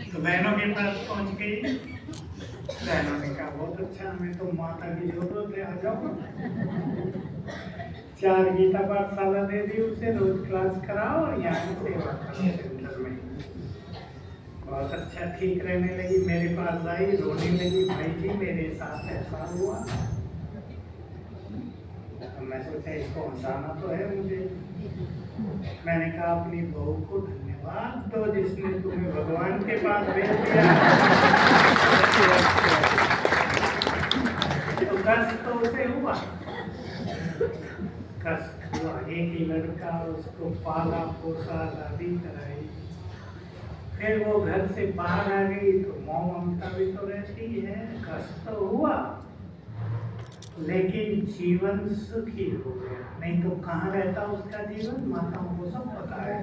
तो बहनों के पास पहुंच गई। बहनों ने कहा बहुत अच्छा, हमें तो माता की जरूरत है, आ जाओ। 4 गीता पाठशाला दे दी उसे, रोज क्लास कराओ और यहाँ सेवा करो सेंटर में। बहुत अच्छा, ठीक रहने लगी। मेरे पास आई, रोने लगी, भाई जी मेरे साथ ऐसा हुआ। अब मैं सोचा इसको हंसाना तो है मुझे। मैंने कहा अपनी बहू को धन्यवाद दो जिसने तुम्हें भगवान के पास भेज दिया। तो कष्ट तो उसे हुआ, कष्ट हुआ। एक ही लड़का, उसको पाला पोसा, शादी कराई, फिर वो घर से बाहर आ गई तो मोह ममता भी तो रहती है। कष्ट तो हुआ लेकिन जीवन सुखी हो गया। नहीं तो कहाँ रहता उसका जीवन, माताओं को सब पता है।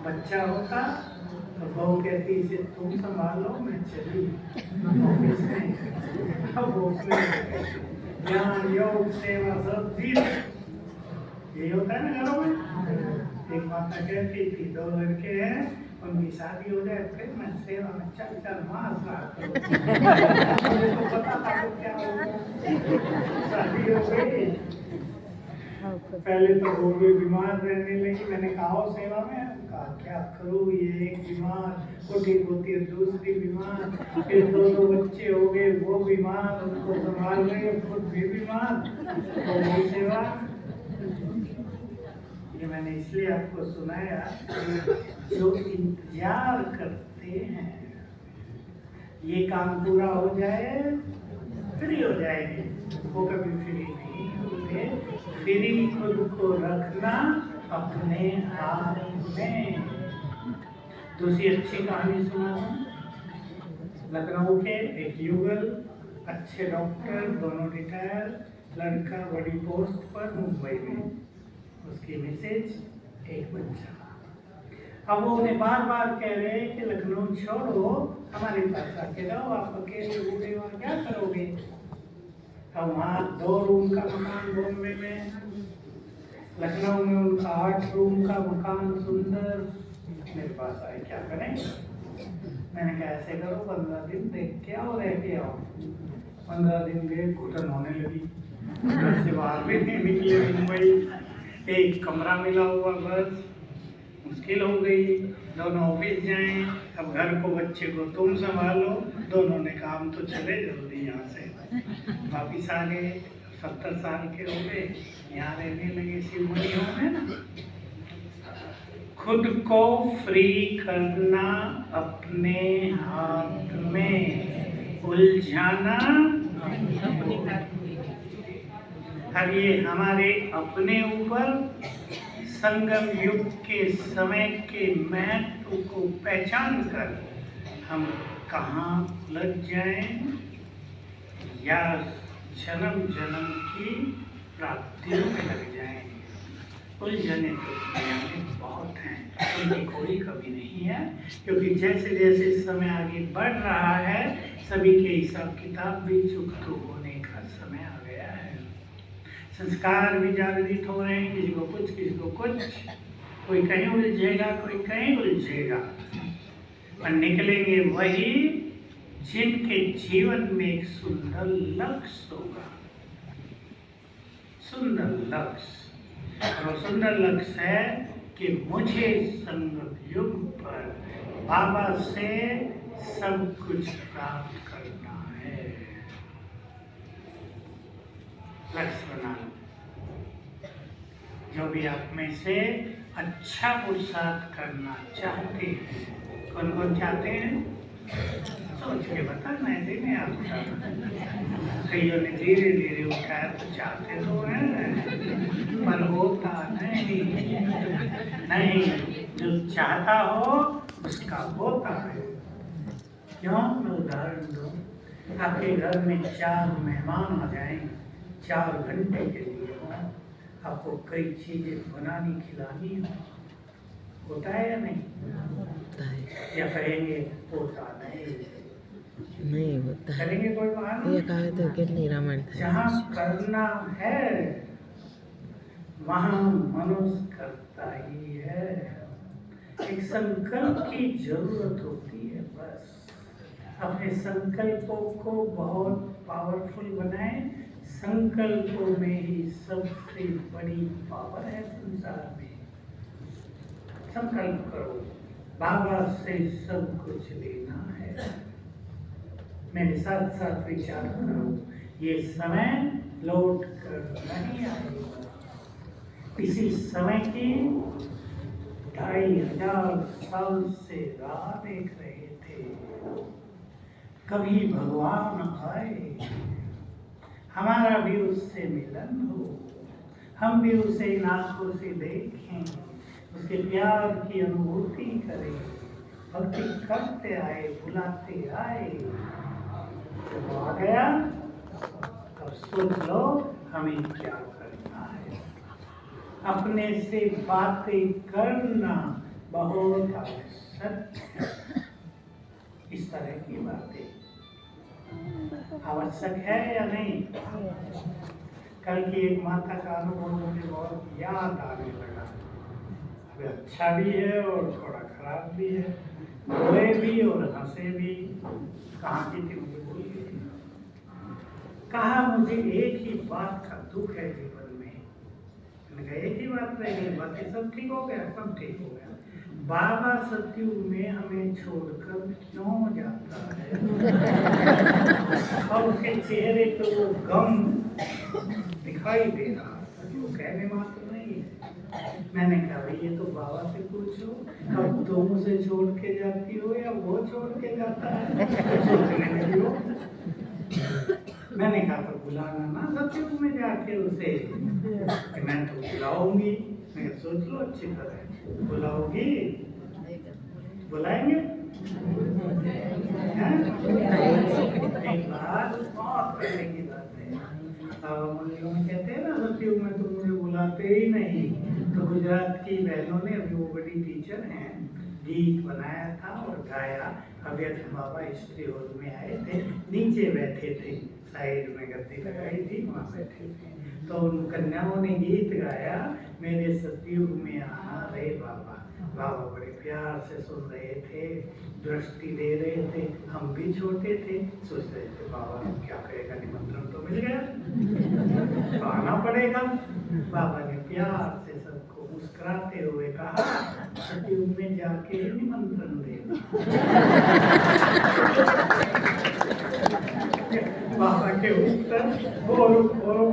बच्चा होता तो बहू कहती इसे तुम संभालो, मैं चली ऑफिस में। अब उसमें ज्ञान योग सेवा सब चीज यही होता है ना घरों में। एक माता कहती थी 2 लड़के हैं, उनकी शादी हो जाए फिर मैं सेवा में चल मास मुझे तो पता था तो क्या होगा। शादी हो गई, पहले तो वो भी बीमार रहने लगी। मैंने कहा सेवा में, कहा क्या करूँ, ये एक बीमार उठी होती है, दूसरी बीमार, फिर 2 बच्चे हो गए, वो बीमार, उनको संभाल रहे, खुद भी बीमार, तो वो सेवा। ये मैंने इसलिए आपको सुनाया कि जो इंतजार करते हैं ये काम पूरा हो जाए फ्री हो जाएंगे, वो कभी फ्री नहीं होते। फ्री खुद को रखना अपने हाथ में। दूसरी अच्छी कहानी सुना दूं। लखनऊ के एक युगल, अच्छे डॉक्टर, दोनों रिटायर, लड़का बड़ी पोस्ट पर मुंबई में, उसकी मिसेज, एक बच्चा। अब वो उन्हें बार बार कह रहे हैं कि लखनऊ छोड़ो, हमारे पास आके रहो, आप अकेले बूढ़े वहाँ क्या करोगे। अब वहाँ 2 रूम का मकान बॉम्बे में, लखनऊ में उनका 8 रूम का मकान सुंदर। मेरे पास आए, क्या करें। मैंने कहा ऐसे करो 15 दिन देख के आओ, रह के आओ। 15 दिन गए, घुटन होने लगी, घर से बाहर भी नहीं निकले। मुंबई एक कमरा मिला हुआ, बस मुश्किल हो गई। दोनों ऑफिस जाएं, अब घर को बच्चे को तुम संभालो। दोनों ने कहा हम तो चले जल्दी यहाँ से। वापिस आ गए, 70 साल के हो गए, यहाँ रहने लगे शिवमणियों में ना। खुद को फ्री करना अपने हाथ में, उलझाना अब ये हमारे अपने ऊपर। संगम युग के समय के महत्व को पहचान कर हम कहाँ लग जाएं या जन्म जन्म की प्राप्तियों में लग जाएं। उलझने तो दुनिया में बहुत हैं, उनकी कोई कमी नहीं है, क्योंकि जैसे जैसे समय आगे बढ़ रहा है सभी के हिसाब किताब भी चुकता होने का समय आ गया है। संस्कार भी जागृत हो रहे हैं, किसी को कुछ किसी को कुछ, कोई कहीं उलझेगा कोई कहीं उलझेगा, और निकलेंगे वही जिनके जीवन में एक सुंदर लक्ष्य होगा। सुंदर लक्ष्य, और वो सुंदर लक्ष्य है कि मुझे संगम युग पर बाबा से सब कुछ प्राप्त करना है। लक्ष्य बनाना। जो भी आप में से अच्छा पुरुषार्थ करना चाहते हैं, कौन कौन चाहते हैं, सोच के बताना है। नहीं आप कईयों ने धीरे धीरे उठाया तो चाहते तो हैं, पर होता नहीं। जो चाहता हो उसका होता है। क्यों? मैं उदाहरण दूं, आपके घर में 4 मेहमान आ जाएंगे, 4 घंटे के लिए हो, आपको कई चीजें बनानी खिलानी होता है या नहीं होता है, या कहेंगे होता नहीं होता है। करेंगे कोई बहाना। ये कहा तो कितनी रामायण जहाँ करना है वहाँ मनुष्य करता ही है। एक संकल्प की जरूरत होती है अपने संकल्पों को बहुत पावरफुल बनाएं। संकल्पों में ही सबसे बड़ी पावर है संसार में। संकल्प करो, बाबा से सब कुछ लेना है। मेरे साथ साथ विचार करो, ये समय लौट कर नहीं आएगा। इसी समय की 2500 साल से राह देख रहे थे, कभी भगवान आए, हमारा भी उससे मिलन हो, हम भी उसे इन आंखों से देखें, उसके प्यार की अनुभूति करें, भक्ति करते आए, बुलाते आए। जब वो आ गया अब सोच लो हमें क्या करना है। अपने से बातें करना बहुत आवश्यक है। इस तरह की बातें आवश्यक है या नहीं? कल की एक माता का अनुभव मुझे बहुत याद आने लगा। अभी अच्छा भी है और थोड़ा खराब भी है, रोए भी और हंसे भी। कहाँ की थी मुझे भूल गई। कहा मुझे एक ही बात का दुख है जीवन में। मैंने कहा एक ही बात रहेगी, बाकी सब ठीक हो गया, सब ठीक हो गया। बाबा सतयुग में हमें छोड़कर क्यों जाता है? और उसके चेहरे पे वो गम दिखाई दे रहा, वो कहने मात्र नहीं है। मैंने कहा भाई ये तो बाबा से पूछो, अब तुम उसे छोड़ के जाती हो या वो छोड़ के जाता है? सोचने लगी हो। मैंने कहा तो बुलाना ना सतयुग में जाके उसे। मैं तो बुलाऊंगी। मैं सोच लो अच्छी तरह, बुलाओगी? बुलाएंगे? एक बात बहुत पहले की बात है। मुझे कहते हैं ना सतयुग में तो मुझे बुलाते ही नहीं। तो गुजरात की बहनों ने, अभी वो बड़ी टीचर हैं, गीत बनाया था और गाया। अव्यक्त बाबा हिस्ट्री हॉल में आए थे, नीचे बैठे थे, साइड में गद्दी लगाई थी, वहाँ बैठे थे। तो उन कन्याओं ने गीत गाया, मेरे सतयुग में आना रे बाबा। बाबा बड़े प्यार से सुन रहे थे, दृष्टि दे रहे थे। हम भी छोटे थे, सोच रहे थे बाबा क्या करेगा, निमंत्रण तो मिल गया, तो आना पड़ेगा। बाबा ने प्यार से सबको मुस्कुराते हुए कहा, सतयुग में जाके ही निमंत्रण देना। बाबा के उत्तर बोलो बोलो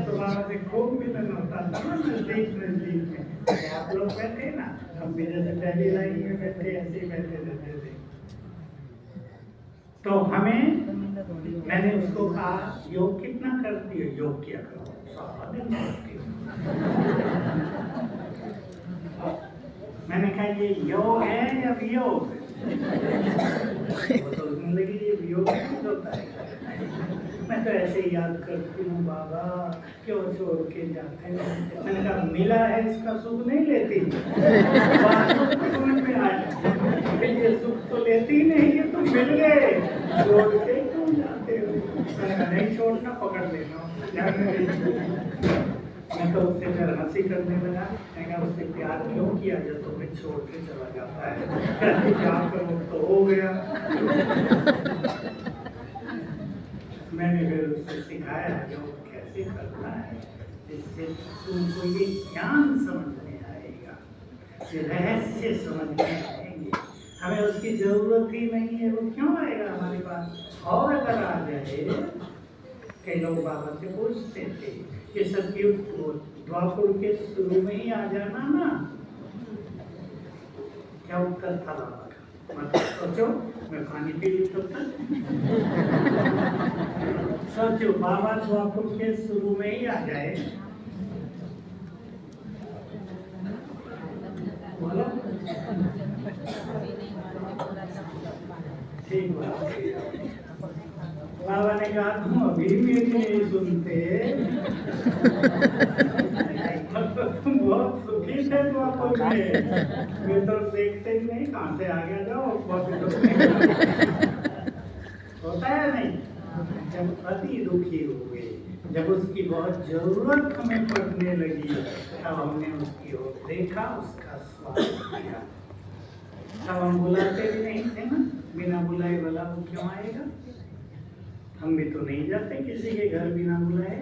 तो बाबा से खूब मिलन होता था ना नजदीक नजदीक में। आप लोग बैठे ना, हम भी जैसे पहली लाइन में बैठे ऐसे ही बैठे रहते थे। तो हमें, मैंने उसको कहा योग कितना करती है? योग किया करो, सारा दिन करती हूँ। मैंने कहा ये योग है या वियोग? वो तो जिंदगी ये वियोग नहीं होता है। मैं तो ऐसे ही याद करती हूँ, बाबा क्यों छोड़ के जाते हैं? मैंने कहा मिला है इसका सुख नहीं लेती, समझ में आया ये सुख तो लेती नहीं है, तो मिल गए, छोड़ के क्यों जाते हो? मैंने कहा नहीं छोड़ना, पकड़ लेना। मैं तो उससे फिर हंसी करने लगा। मैंने कहा उससे प्यार क्यों किया जब तुम्हें छोड़ के चला जाता है? क्या करो तो हो गया। मैंने फिर उससे सिखाया जो कैसे करना है, जिससे तुमको ये ज्ञान समझ में आएगा, ये रहस्य समझ में आएंगे। हमें उसकी जरूरत ही नहीं है, वो क्यों आएगा हमारे पास? और अगर आ जाए, कई लोग बाबा से पूछते थे कि सतयुग द्वापर के शुरू में ही आ जाना ना, क्या उत्तर था बाबा का? मतलब सोचो, मैं पानी पी लूं तब तक। सोचो बाबा द्वापर के शुरू में ही आ जाए, बोलो ठीक बात। बाबा ने कहा तुम अभी मेरी नहीं सुनते, तुम बहुत सुखी थे द्वापर में, मैं तो देखते ही नहीं कहाँ से आ गया। जाओ होता है नहीं? जब अति दुखी हो गए, जब उसकी बहुत जरूरत हमें पड़ने लगी, तब हमने उसकी ओर देखा, उसका स्वाद किया। तब हम बुलाते भी नहीं थे ना, बिना बुलाए भला वो क्यों आएगा? हम भी तो नहीं जाते किसी के घर बिना बुलाए।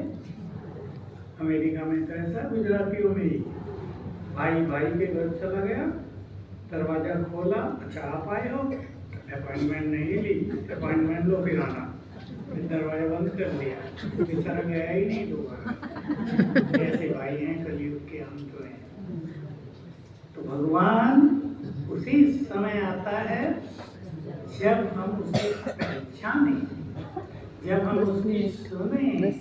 अमेरिका में तो ऐसा, गुजरातियों में ही भाई भाई के घर चला गया, दरवाजा खोला, अच्छा आप आए हो, अपॉइंटमेंट नहीं ली, अपॉइंटमेंट लो फिर आना, फिर दरवाजा बंद कर दिया, बेचारा गया ही नहीं दोबारा। ऐसे भाई हैं कलयुग के अंत में। तो भगवान उसी समय आता है जब हम उसे पहचाने, जब हम उसकी सुने,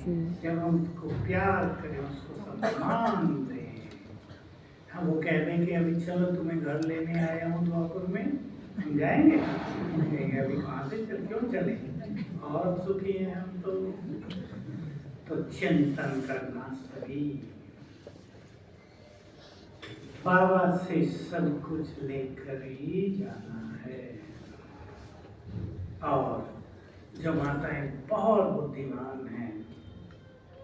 जब हम उसको प्यार करें, उसको सम्मान दें। हम वो कह दें कि अभी चलो तुम्हें घर लेने आया हूँ द्वापर में, हम जाएंगे? अभी कहाँ से चल, क्यों चले? और सुखी हैं हम तो चिंतन करना सभी। बाबा से सब कुछ लेकर ही जाना है। और जो माताएं बहुत बुद्धिमान हैं,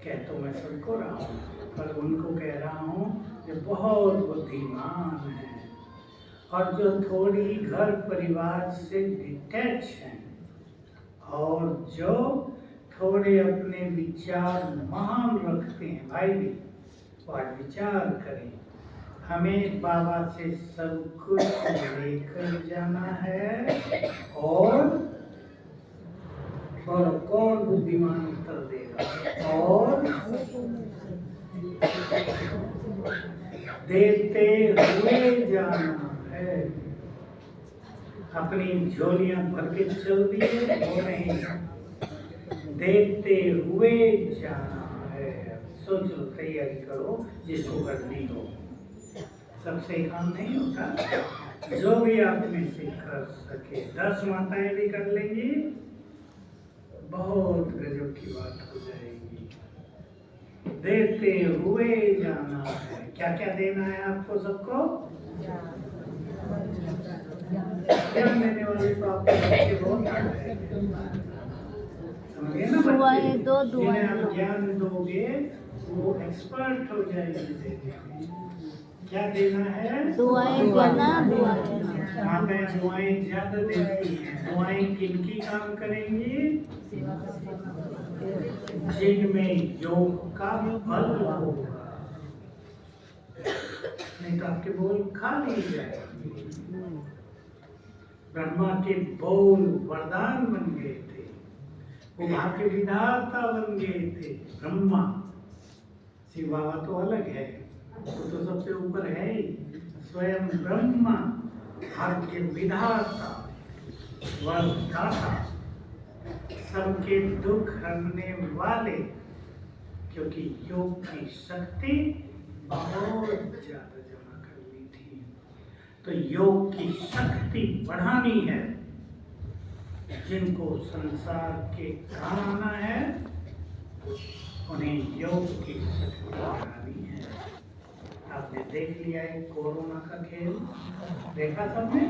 कह तो मैं सबको रहा हूँ, पर उनको कह रहा हूँ जो बहुत बुद्धिमान हैं और जो थोड़ी घर परिवार से डिटैच हैं और जो थोड़े अपने विचार महान रखते हैं, भाई भी वो आज विचार करें। हमें बाबा से सब कुछ लेकर जाना है। और कौन बुद्धिमान उत्तर देगा? और देते हुए जाना है। अपनी झोलियां भर के चल दिए वो नहीं, देते हुए जाना है। सोचो, तैयारी करो जिसको करनी हो। सबसे काम नहीं होता, जो भी आप में से कर सके। 10 माताएं भी कर लेंगी, बहुत गजब की बात हो जाएगी। देते हुए जाना है। क्या क्या देना है आपको सबको? ज्ञान देने वाले तो आपको बच्चे बहुत है, समझे ना बच्चे? जिन्हें आप ज्ञान दोगे वो एक्सपर्ट हो जाएंगे देने में। क्या देना है? दुआएं देना। माताएं दुआएं ज्यादा देती हैं। दुआएं किनकी काम करेंगी? जिनमें योग का फल होगा, नहीं तो आपके बोल खा नहीं जाएंगे। ब्रह्मा के बोल वरदान बन गए थे, वो वहां के विधाता बन गए थे। ब्रह्मा, शिव बाबा तो अलग है, वो तो सबसे ऊपर है ही। स्वयं ब्रह्मा भाग्य विधाता, वरदाता, सबके दुख हरने वाले, क्योंकि योग की शक्ति बहुत ज्यादा जमा कर ली थी। तो योग की शक्ति बढ़ानी है। जिनको संसार के काम आना है उन्हें योग की शक्ति बढ़ानी है। आपने देख लिया है कोरोना का खेल, देखा सबने?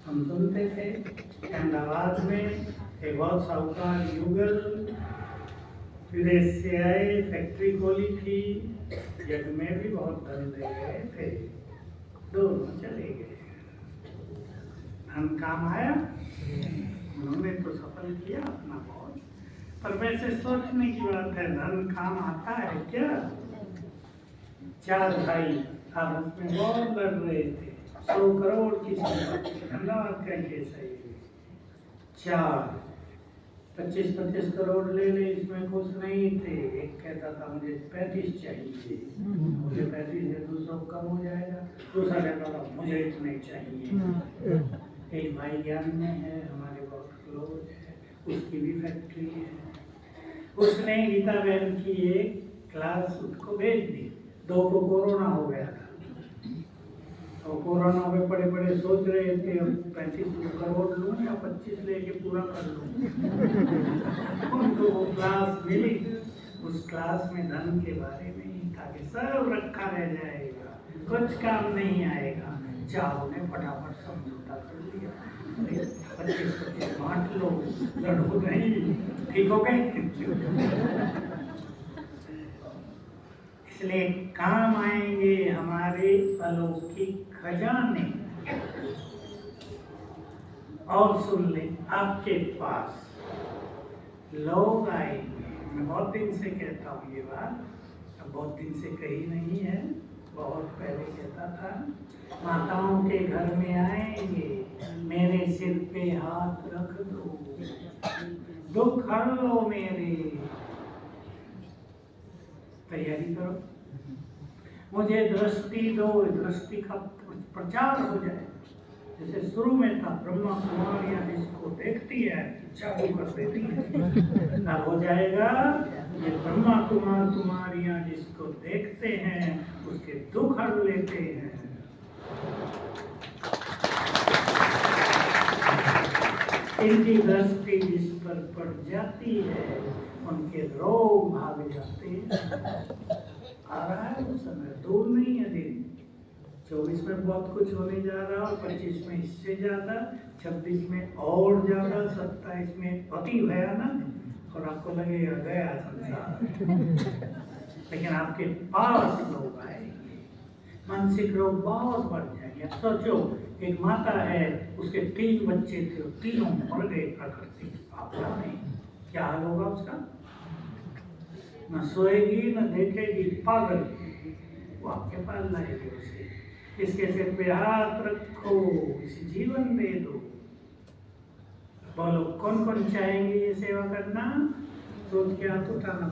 हम सुनते थे अहमदाबाद में एक बहुत साहूकार युगल विदेश से आए, फैक्ट्री खोली थी, जग में भी बहुत धन दे गए थे, दोनों चले गए। धन काम आया, उन्होंने तो सफल किया अपना बहुत, पर वैसे सोचने की बात है, धन काम आता है क्या? 4 भाई आपस में बहुत लड़ रहे थे, 100 करोड़ की संपत्ति, अहमदाबाद का केस है। 4 25-25 करोड़ ले ले, इसमें खुश नहीं थे। एक कहता था मुझे 35 चाहिए, मुझे 35 से दूसरों कम हो जाएगा। दूसरा कहता था मुझे इतने चाहिए। एक भाई ज्ञान में है, हमारे बहुत क्लोज है, उसकी भी फैक्ट्री है। उसने गीता बहन की एक क्लास उसको भेज दी। 2 को कोरोना हो गया था, और कोरोना में बड़े बड़े सोच रहे थे हम 35 करोड़ लूँ या 25 लेके पूरा कर लूँ। उनको वो क्लास मिली, उस क्लास में धन के बारे में ही था कि सब रखा रह जाएगा, कुछ काम नहीं आएगा। चारों ने फटाफट समझौता कर लिया, 25-25 बांट लो, लड़ो नहीं, ठीक हो गए। इसलिए काम आएंगे हमारे अलौकिक खजाने। और सुन ले, आपके पास लोग आएंगे। मैं बहुत दिन से कहता हूँ ये बात, अब बहुत दिन से कही नहीं है, बहुत पहले कहता था। माताओं के घर में आएंगे, मेरे सिर पे हाथ रख दो, दुख हर लो मेरे। तैयारी करो, मुझे दृष्टि दो, दृष्टि का प्रचार हो जाए। जैसे शुरू में था, ब्रह्मा कुमारियां जिसको देखती है चालू कर देती है, अब हो जाएगा ये ब्रह्मा कुमारियां जिसको देखते हैं उसके दुख हर लेते हैं। इनकी दृष्टि जिस पर पड़ जाती है उनके रोग भाग जाते हैं। आ रहा है वो समय, दूर नहीं है दिन। 24 में बहुत कुछ होने जा रहा है, 25 में इससे ज्यादा, 26 में और ज्यादा, 27 में अति भयानक, और आपको लगेगा गया संसार। लेकिन आपके पास लोग आएंगे, मानसिक रोग बहुत बढ़ जाएंगे। अब सोचो, एक माता है, उसके 3 बच्चे थे, तीनों मर गए प्रकृति आपदा में, क्या हाल होगा उसका? न सोएगी न देखेगी, पागल। वो आपके पास लाएगी उसे, इसके सिर पे हाथ रखो, इसे जीवन दे दो। बोलो कौन कौन चाहेंगे ये सेवा करना? सोच के हाथ उठाना।